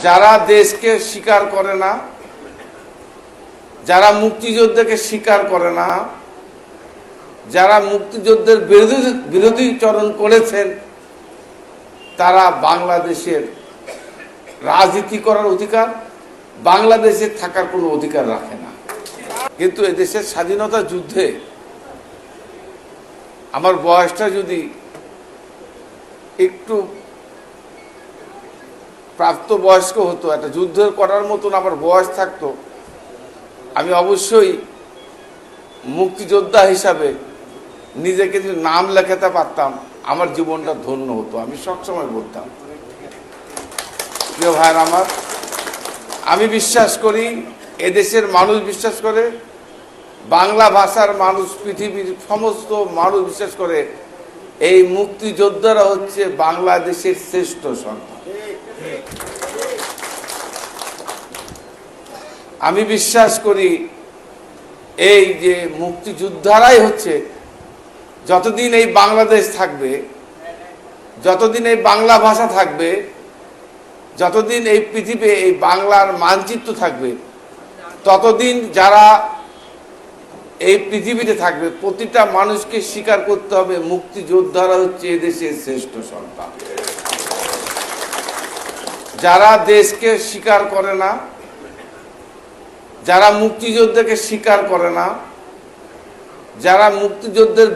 যারা দেশকে স্বীকার করে না, যারা মুক্তিযোদ্ধাকে স্বীকার করে না, যারা মুক্তিযুদ্ধের বিরোধীচরণ করেছেন, তারা বাংলাদেশের রাজনীতি করার অধিকার, বাংলাদেশে থাকার কোনো অধিকার রাখে না। কিন্তু এদেশের স্বাধীনতা যুদ্ধে আমার বয়সটা যদি একটু প্রাপ্তবয়স্ক হতো, একটা যুদ্ধ করার মতন আমার বয়স থাকতো, আমি অবশ্যই মুক্তিযোদ্ধা হিসাবে নিজেকে যদি নাম লেখাতে পারতাম, আমার জীবনটা ধন্য হতো। আমি সবসময় বলতাম, প্রিয় ভাইয়ের আমার, আমি বিশ্বাস করি, এদেশের মানুষ বিশ্বাস করে, বাংলা ভাষার মানুষ, পৃথিবীর সমস্ত মানুষ বিশ্বাস করে, এই মুক্তিযোদ্ধারা হচ্ছে বাংলাদেশের শ্রেষ্ঠ সন্তান। আমি বিশ্বাস করি এই যে মুক্তিযোদ্ধারাই হচ্ছে, যতদিন এই বাংলাদেশ থাকবে, যতদিন এই বাংলা ভাষা থাকবে, যতদিন এই পৃথিবী এই বাংলার মানচিত্র থাকবে, ততদিন যারা এই পৃথিবীতে থাকবে, প্রতিটা মানুষকে স্বীকার করতে হবে মুক্তিযোদ্ধারা হচ্ছে এদেশের শ্রেষ্ঠ সন্তান। যারা দেশকে স্বীকার করে না, যারা মুক্তিযোদ্ধাকে স্বীকার করে না, যারা মুক্তিযুদ্ধের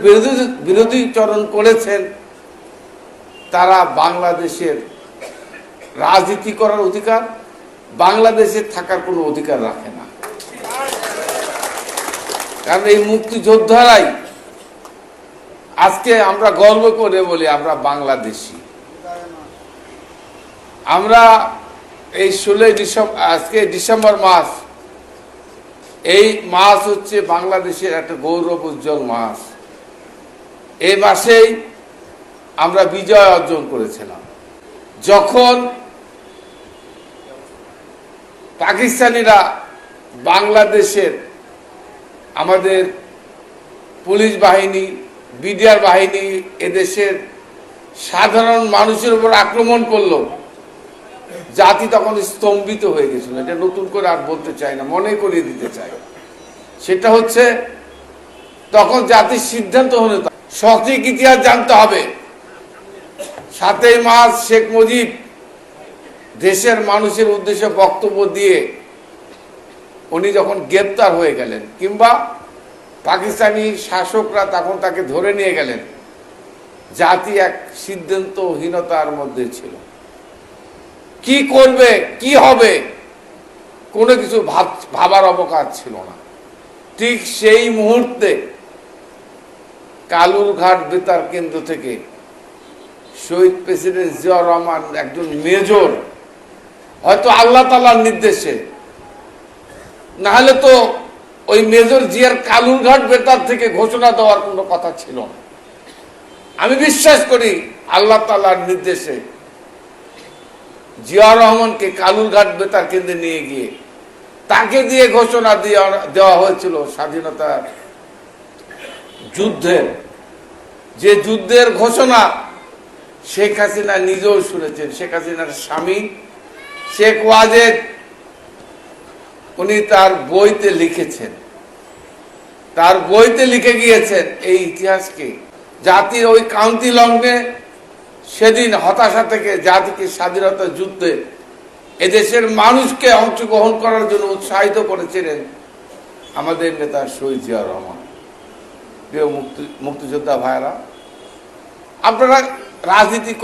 বিরোধীচরণ করেছেন, তারা বাংলাদেশের রাজনীতি করার অধিকার, বাংলাদেশে থাকার কোনো অধিকার রাখে না। কারণ এই মুক্তিযোদ্ধারাই আজকে আমরা গর্ব করে বলি আমরা বাংলাদেশী। আমরা এই 16 ডিসেম্বর, আজকে ডিসেম্বর মাস, এই মাস হচ্ছে বাংলাদেশের একটা গৌরব উজ্জ্বল মাস। এই মাসেই আমরা বিজয় অর্জন করেছিলাম। যখন পাকিস্তানিরা বাংলাদেশের আমাদের পুলিশ বাহিনী, বিডিআর বাহিনী, এদেশের সাধারণ মানুষের উপর আক্রমণ করলো, জাতি তখন স্তম্ভিত হয়ে গেছিল। এটা নতুন করে আর বলতে চাই না, মনে করিয়ে দিতে চাই। সেটা হচ্ছে তখন জাতির সিদ্ধান্ত হলো, সঠিক ইতিহাস জানতে হবে। 7ই মার্চ শেখ মুজিব দেশের মানুষের উদ্দেশ্যে বক্তব্য দিয়ে উনি যখন গ্রেপ্তার হয়ে গেলেন, কিংবা পাকিস্তানি শাসকরা তখন তাকে ধরে নিয়ে গেলেন, জাতি এক সিদ্ধান্তহীনতার মধ্যে ছিল। কি করবে, কি হবে, কোনো কিছু ভাবার অবকাশ ছিল না। ঠিক সেই মুহূর্তে কালুরঘাট বেতার কেন্দ্র থেকে শহীদ প্রেসিডেন্ট জিয়াউর রহমান, একজন মেজর, হয়তো আল্লাহ তাআলার নির্দেশে, না হলে তো ওই মেজর জিয়ার কালুরঘাট বেতার থেকে ঘোষণা দেওয়ার কোনো কথা ছিল না। আমি বিশ্বাস করি আল্লাহ তাআলার নির্দেশে জিয়াউর রহমানকে কালুরঘাট বেতার কেন্দ্রে নিয়ে গিয়ে তাকে দিয়ে ঘোষণা দেওয়া হয়েছিল স্বাধীনতা যুদ্ধের, যে যুদ্ধের ঘোষণা শেখ হাসিনা নিজেও শুনেছেন। শেখ হাসিনার স্বামী শেখ ওয়াজেদ, উনি তার বইতে লিখেছেন, তার বইতে লিখে গিয়েছেন এই ইতিহাসকে। জাতির ওই কান্তি লগ্নে সেদিন হতাশা থেকে জাতিকে স্বাধীনতা যুদ্ধে এদেশের মানুষকে অংশগ্রহণ করার জন্য উৎসাহিত করেছিলেন আমাদের নেতা শহীদ জিয়াউর রহমান। প্রিয় মুক্তিযোদ্ধা ভাইরা, আপনারা রাজনীতি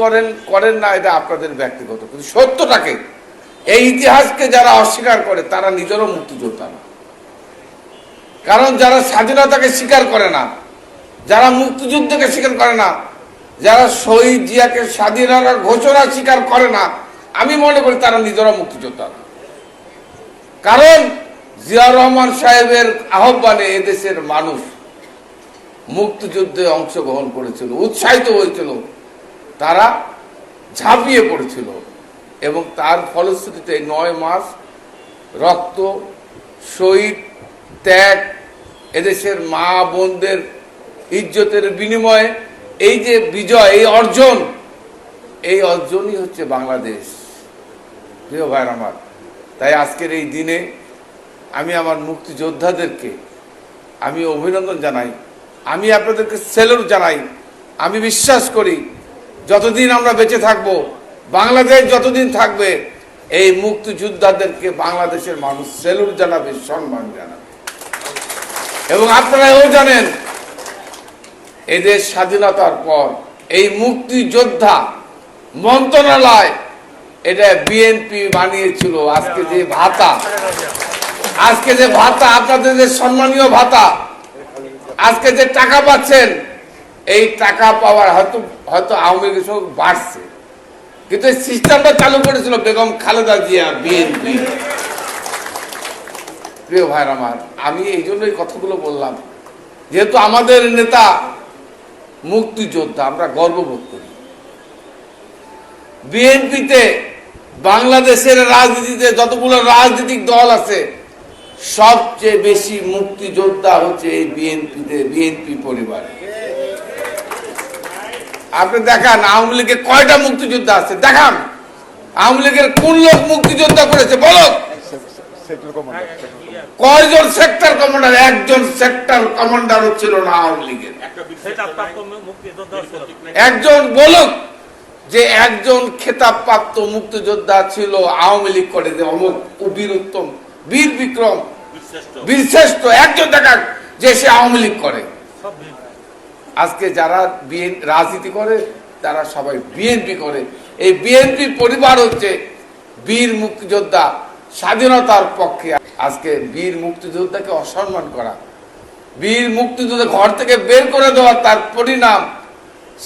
করেন না, এটা আপনাদের ব্যক্তিগত, কিন্তু সত্যটাকে, এই ইতিহাসকে যারা অস্বীকার করে তারা নিজেরও মুক্তিযোদ্ধা না। কারণ যারা স্বাধীনতাকে স্বীকার করে না, যারা মুক্তিযুদ্ধকে স্বীকার করে না, যারা শহীদ জিয়াকে স্বাধীনতার ঘোষণা স্বীকার করে না, আমি মনে করি তারা নিজেরাও মুক্তিযোদ্ধা না। কারণ জিয়াউর রহমান সাহেবের আহ্বানে এদেশের মানুষ মুক্তিযুদ্ধে অংশগ্রহণ করেছিল, উৎসাহিত হয়েছিল, তারা ঝাঁপিয়ে পড়েছিল, এবং তার ফলশ্রুতিতে 9 মাস রক্ত, শহীদ, ত্যাগ, এদেশের মা বোনদের ইজ্জতের বিনিময়ে এই যে বিজয়, এই অর্জনই হচ্ছে বাংলাদেশ। প্রিয় ভাইয়ের আমার, তাই আজকের এই দিনে আমি আমার মুক্তিযোদ্ধাদেরকে আমি অভিনন্দন জানাই, আমি আপনাদেরকে স্যালুট জানাই। আমি বিশ্বাস করি যতদিন আমরা বেঁচে থাকব, বাংলাদেশ যতদিন থাকবে, এই মুক্তিযোদ্ধাদেরকে বাংলাদেশের মানুষ স্যালুট জানাবে, সম্মান জানাবে। এবং আপনারাও জানেন এদের স্বাধীনতার পর এই মুক্তিযোদ্ধা মন্ত্রণালয় এটা বিএনপি বানিয়েছিল। আজকে যে ভাতা আপনাদের যে সম্মানীয় ভাতা, আজকে যে টাকা পাচ্ছেন, এই টাকা পাওয়ার হয়তো আওয়ামী লীগের সঙ্গে বাড়ছে, কিন্তু এই সিস্টেমটা চালু করেছিল বেগম খালেদা জিয়া, বিএনপি। প্রিয় ভাইয়ের আমার, আমি এই জন্যই কথাগুলো বললাম, যেহেতু আমাদের নেতা মুক্তিযোদ্ধা, আমরা গর্ববোধ করি। বিএনপিতে বাংলাদেশের রাজনীতিতে যতগুলো রাজনৈতিক দল আছে, সবচেয়ে বেশি মুক্তিযোদ্ধা হচ্ছে এই বিএনপি পরিবারে। আপনি দেখান আওয়ামী লীগের কয়টা মুক্তিযোদ্ধা আছে, দেখান আওয়ামী লীগের কোন লোক মুক্তিযোদ্ধা করেছে, বলো কয়জন সেক্টর কমান্ডার? একজন সেক্টর কমান্ডারও ছিল না আওয়ামী লীগের। একজন বলুক যে একজন খেতাবপ্রাপ্ত মুক্তিযোদ্ধা ছিল আওয়ামী লীগ করে, যে অমুক বীর উত্তম, বীর বিক্রম, বীরশ্রেষ্ঠ, একজন দেখাক যে সে আওয়ামী লীগ করে। আজকে যারা রাজনীতি করে তারা সবাই বিএনপি করে। এই বিএনপি পরিবার হচ্ছে বীর মুক্তিযোদ্ধা, স্বাধীনতার পক্ষে। আজকে বীর মুক্তিযোদ্ধাকে অসম্মান করা, বীর মুক্তিযোদ্ধা ঘর থেকে বের করে দেওয়া, তার পরিণাম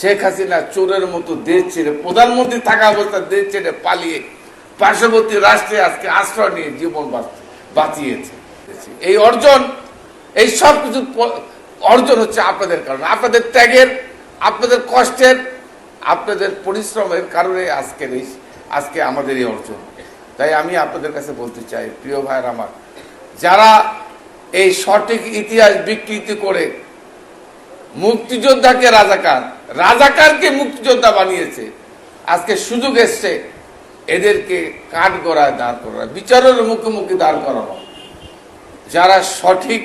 শেখ হাসিনা চোরের মতো দেশ ছেড়ে, প্রধানমন্ত্রী থাকা অবস্থায় দেশ ছেড়ে পালিয়ে পার্শ্ববর্তী রাষ্ট্রে আজকে আশ্রয় নিয়ে জীবন বাঁচিয়েছে। এই অর্জন, এই সব কিছু অর্জন হচ্ছে আপনাদের কারণে, আপনাদের ত্যাগের, আপনাদের কষ্টের, আপনাদের পরিশ্রমের কারণে আজকে আমাদের এই অর্জন। তাই আমি আপনাদের কাছে বলতে চাই, প্রিয় ভাইয়ের আমার, যারা এই সঠিক ইতিহাস বিকৃতি করে মুক্তিযোদ্ধাকে রাজাকারকে মুক্তিযোদ্ধা বানিয়েছে, আজকে সুযোগ এসছে এদেরকে কাঠগড়ায় দাঁড় করা, বিচারের মুখোমুখি দাঁড় করানো। যারা সঠিক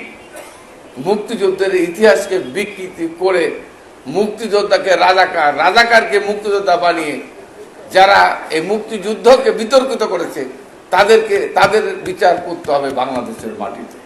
মুক্তিযুদ্ধের ইতিহাসকে বিকৃতি করে মুক্তিযোদ্ধাকে রাজাকারকে মুক্তিযোদ্ধা বানিয়ে যারা এই মুক্তিযুদ্ধকে বিতর্কিত করেছে, তাদের বিচার করতে হবে বাংলাদেশের মাটিতে।